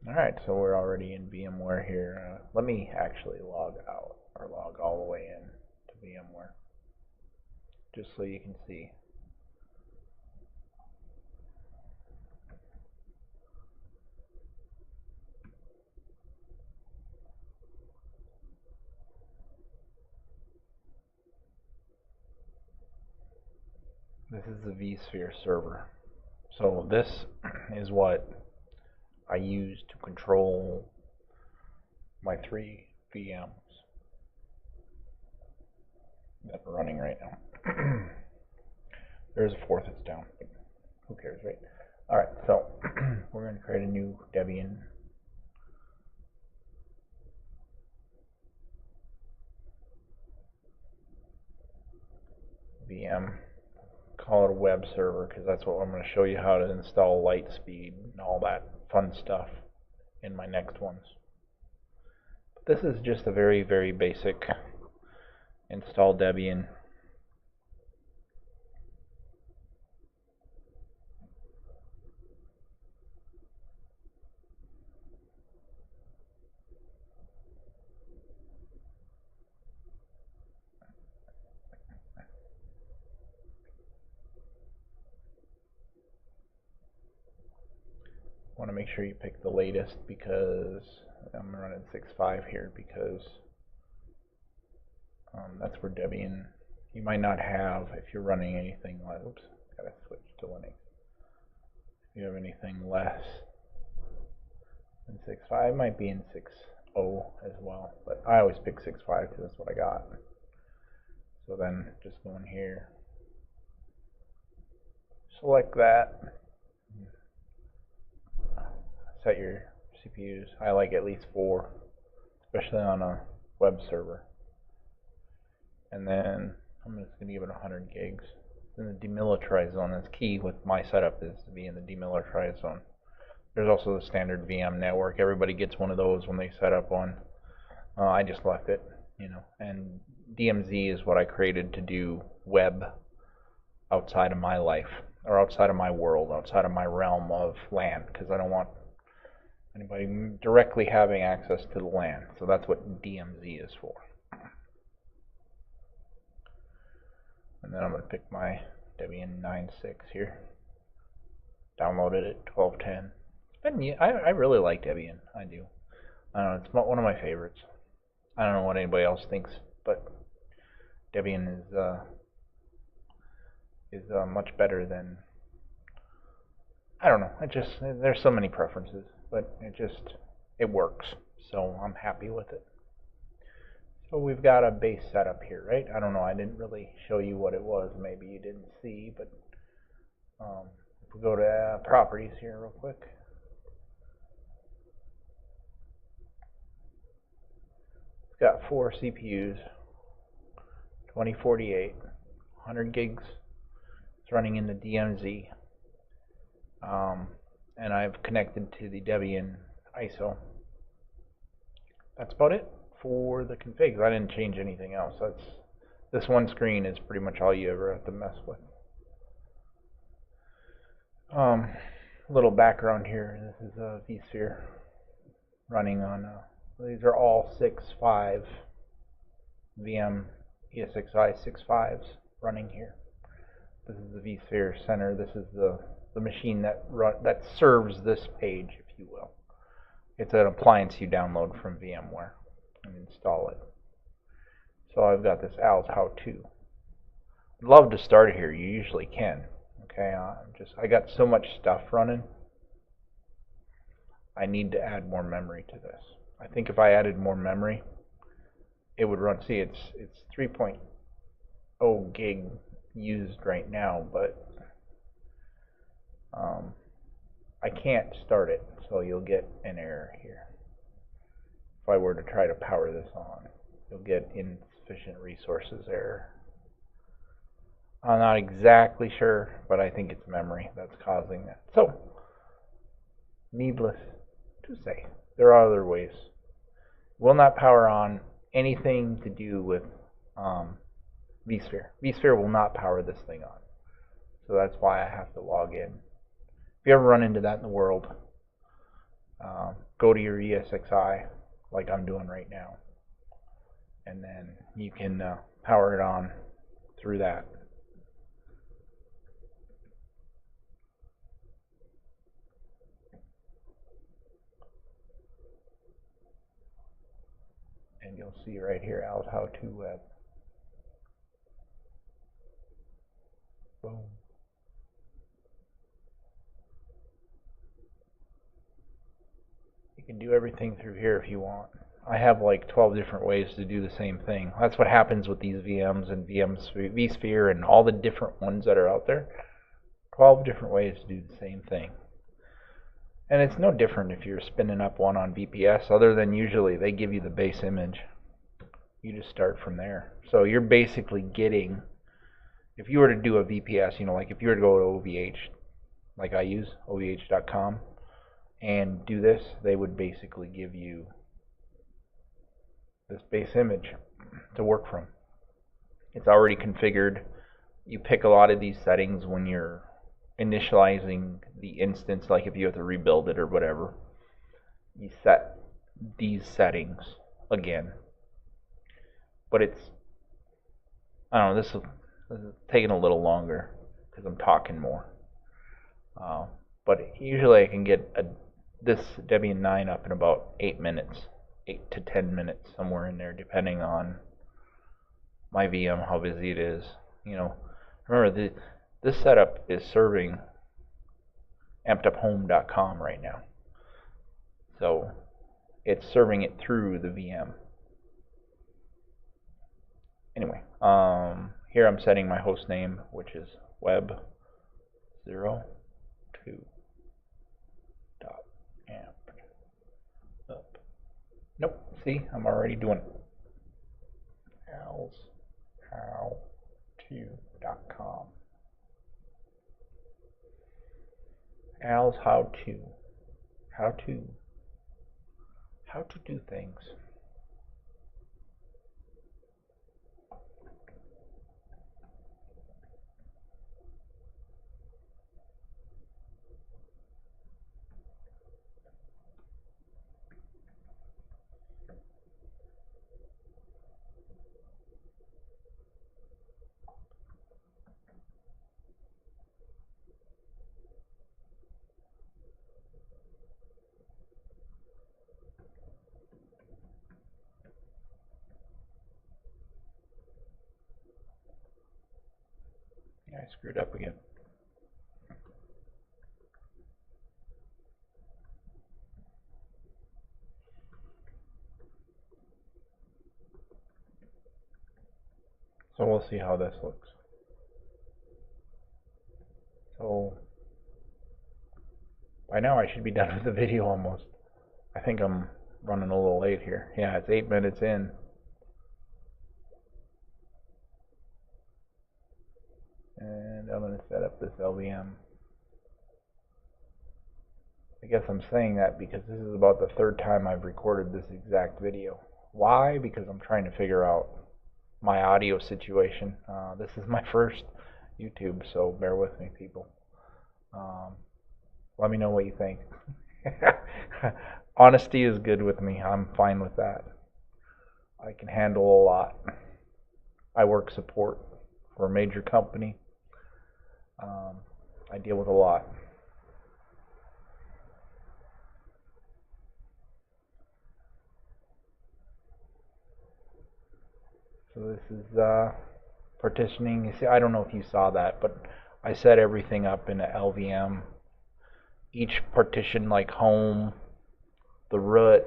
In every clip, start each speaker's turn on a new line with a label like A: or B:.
A: Alright, so we're already in VMware here. Let me actually log out, or log all the way in to VMware, just so you can see. This is the vSphere server. So this is what I use to control my 3 VMs that are running right now. There's a fourth that's down, but who cares, right? Alright, so we're going to create a new Debian VM. Call it a web server because that's what I'm going to show you how to install Lightspeed and all that fun stuff in my next ones. But this is just a very, very basic install Debian. Want to make sure you pick the latest because I'm running 6.5 here because that's where Debian, you might not have, if you're running anything like, oops, gotta switch to Linux. If you have anything less than 6.5, it might be in 6.0 as well, but I always pick 6.5 because that's what I got. So then just go in here, select that, set your CPUs. I like at least 4, especially on a web server. And then I'm just going to give it 100 gigs. Then the demilitarized zone is key with my setup, is to be in the demilitarized zone. There's also the standard VM network. Everybody gets one of those when they set up one. I just left it, And DMZ is what I created to do web outside of my life, or outside of my world, outside of my realm of LAN, because I don't want anybody directly having access to the LAN. So that's what DMZ is for. And then I'm going to pick my Debian9 here. Downloaded it 12.10. I really like Debian. I do. I don't know. It's one of my favorites. I don't know what anybody else thinks, but Debian is much better than. I don't know. There's so many preferences, but it works. So I'm happy with it. So we've got a base setup here, right? I don't know. I didn't really show you what it was. Maybe you didn't see, but if we go to properties here real quick. It's got 4 CPUs, 2048, 100 gigs. It's running in the DMZ. And I've connected to the Debian ISO. That's about it for the configs. I didn't change anything else. This one screen is pretty much all you ever have to mess with. Little background here. This is a vSphere running on. These are all 6.5 VM ESXi 6.5s running here. This is the vSphere center. This is the machine that serves this page, if you will. It's an appliance you download from VMware and install it. So I've got this Al's how-to. I'd love to start it here. You usually can. Okay, I got so much stuff running. I need to add more memory to this. I think if I added more memory, it would run. See, it's 3.0 gig used right now, but I can't start it, so you'll get an error here. If I were to try to power this on, you'll get insufficient resources error. I'm not exactly sure, but I think it's memory that's causing that. So, needless to say, there are other ways. Will not power on anything to do with vSphere. vSphere will not power this thing on. So that's why I have to log in. If you ever run into that in the world, go go to your ESXi like I'm doing right now, and then you can power it on through that. And you'll see right here, Al's How-To Web. Boom. You can do everything through here if you want. I have like 12 different ways to do the same thing. That's what happens with these VMs and vSphere and all the different ones that are out there. 12 different ways to do the same thing. And it's no different if you're spinning up one on VPS, other than usually they give you the base image. You just start from there. So you're basically getting, if you were to do a VPS, you know, like if you were to go to OVH, like I use, OVH.com, and do this, they would basically give you this base image to work from. It's already configured. You pick a lot of these settings when you're initializing the instance, like if you have to rebuild it or whatever. You set these settings again. But it's, I don't know, this is taking a little longer because I'm talking more. But usually I can get this Debian9 up in about 8 minutes, 8 to 10 minutes, somewhere in there, depending on my VM, how busy it is. You know, remember this setup is serving ampeduphome.com right now, so it's serving it through the VM. Anyway, here I'm setting my host name, which is web02.amp. Nope, see, I'm already doing it. alshowto.com. Al's How-To. How to do things. I screwed up again. So we'll see how this looks. So by now I should be done with the video almost. I think I'm running a little late here. Yeah, it's 8 minutes in. And I'm going to set up this LVM. I guess I'm saying that because this is about the third time I've recorded this exact video. Why? Because I'm trying to figure out my audio situation. This is my first YouTube, so bear with me, people. Let me know what you think. Honesty is good with me. I'm fine with that. I can handle a lot. I work support for a major company. I deal with a lot. So this is partitioning. You see, I don't know if you saw that, but I set everything up in a LVM. Each partition, like home, the root,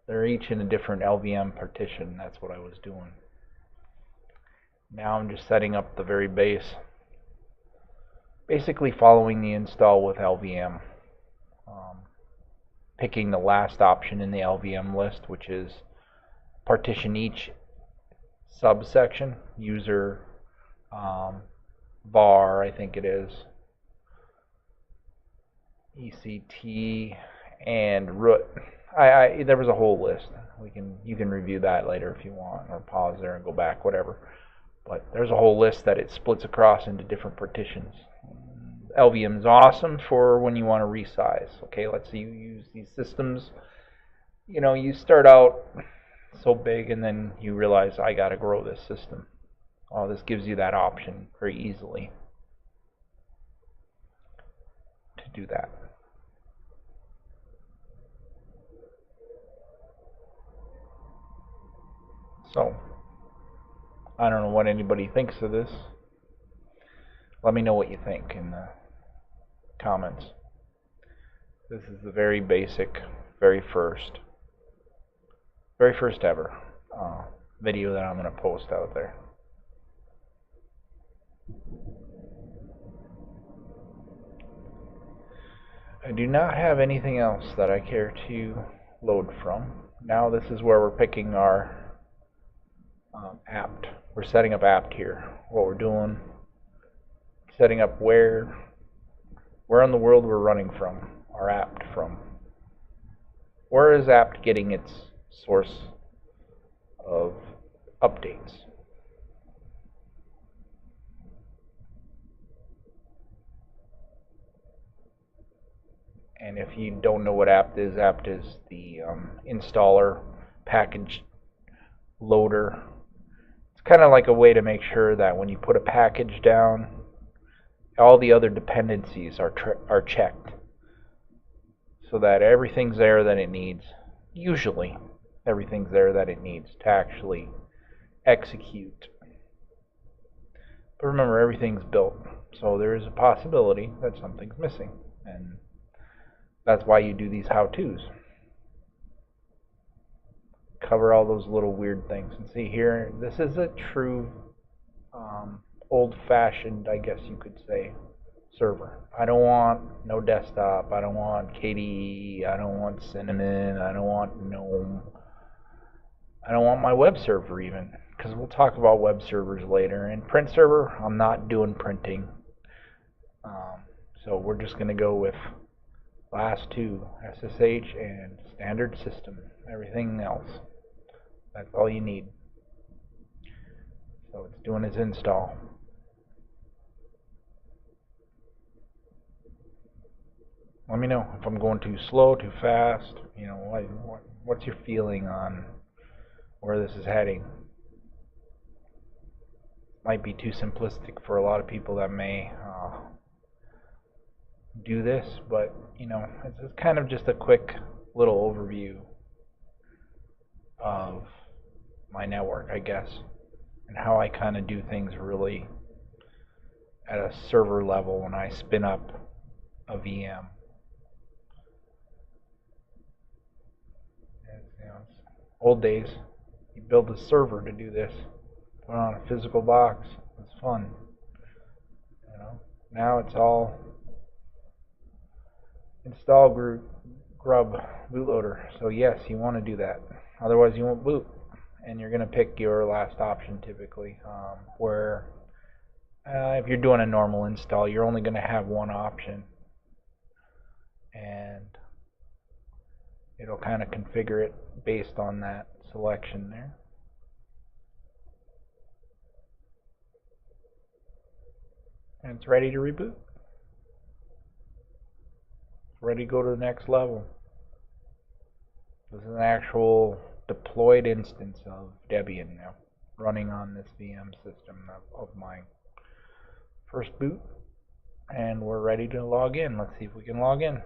A: they're each in a different LVM partition. That's what I was doing. Now I'm just setting up the very base. Basically following the install with LVM. Picking the last option in the LVM list, which is partition each subsection, user, var, I think it is, ECT, and root. There was a whole list. You can review that later if you want, or pause there and go back, whatever. But there's a whole list that it splits across into different partitions. LVM is awesome for when you want to resize. Okay, let's say you use these systems you know, you start out so big and then you realize I got to grow this system. Oh, this gives you that option very easily to do that. So, I don't know what anybody thinks of this. Let me know what you think in the comments. This is the very basic, very first ever video that I'm going to post out there. I do not have anything else that I care to load from. Now this is where we're picking our apt. We're setting up apt here. What we're doing, setting up where in the world we're running from, our apt from. Where is apt getting its source of updates? And if you don't know what apt is the installer package loader. It's kind of like a way to make sure that when you put a package down, all the other dependencies are checked, so that everything's there that it needs. Usually, everything's there that it needs to actually execute. But remember, everything's built, so there is a possibility that something's missing, and that's why you do these how-tos. Cover all those little weird things. And see here, this is a true old-fashioned, I guess you could say, server. I don't want no desktop. I don't want KDE. I don't want Cinnamon. I don't want GNOME. I don't want my web server even, because we'll talk about web servers later. And print server, I'm not doing printing. So we're just going to go with last two, SSH and standard system. Everything else, that's all you need. So it's doing its install. Let me know if I'm going too slow, too fast. You know, what's your feeling on where this is heading? Might be too simplistic for a lot of people that may do this, but you know, it's kind of just a quick little overview of my network, I guess, and how I kind of do things really at a server level when I spin up a VM. You know, it's old days. You build a server to do this. Put it on a physical box. It's fun. You know. Now it's all install grub bootloader. So yes, you want to do that. Otherwise, you won't boot, and you're going to pick your last option typically. Where if you're doing a normal install, you're only going to have one option, and it'll kind of configure it based on that selection there. And it's ready to reboot. It's ready to go to the next level. This is an actual deployed instance of Debian now, running on this VM system of mine. First boot, and we're ready to log in. Let's see if we can log in.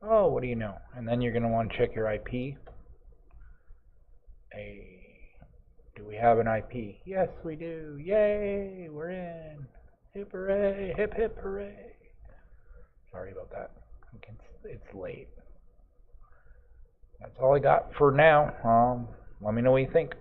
A: Oh, what do you know? And then you're going to want to check your IP. Do we have an IP? Yes, we do. Yay, we're in. Hip hooray, hip hip hooray. Sorry about that. It's late. That's all I got for now. Let me know what you think.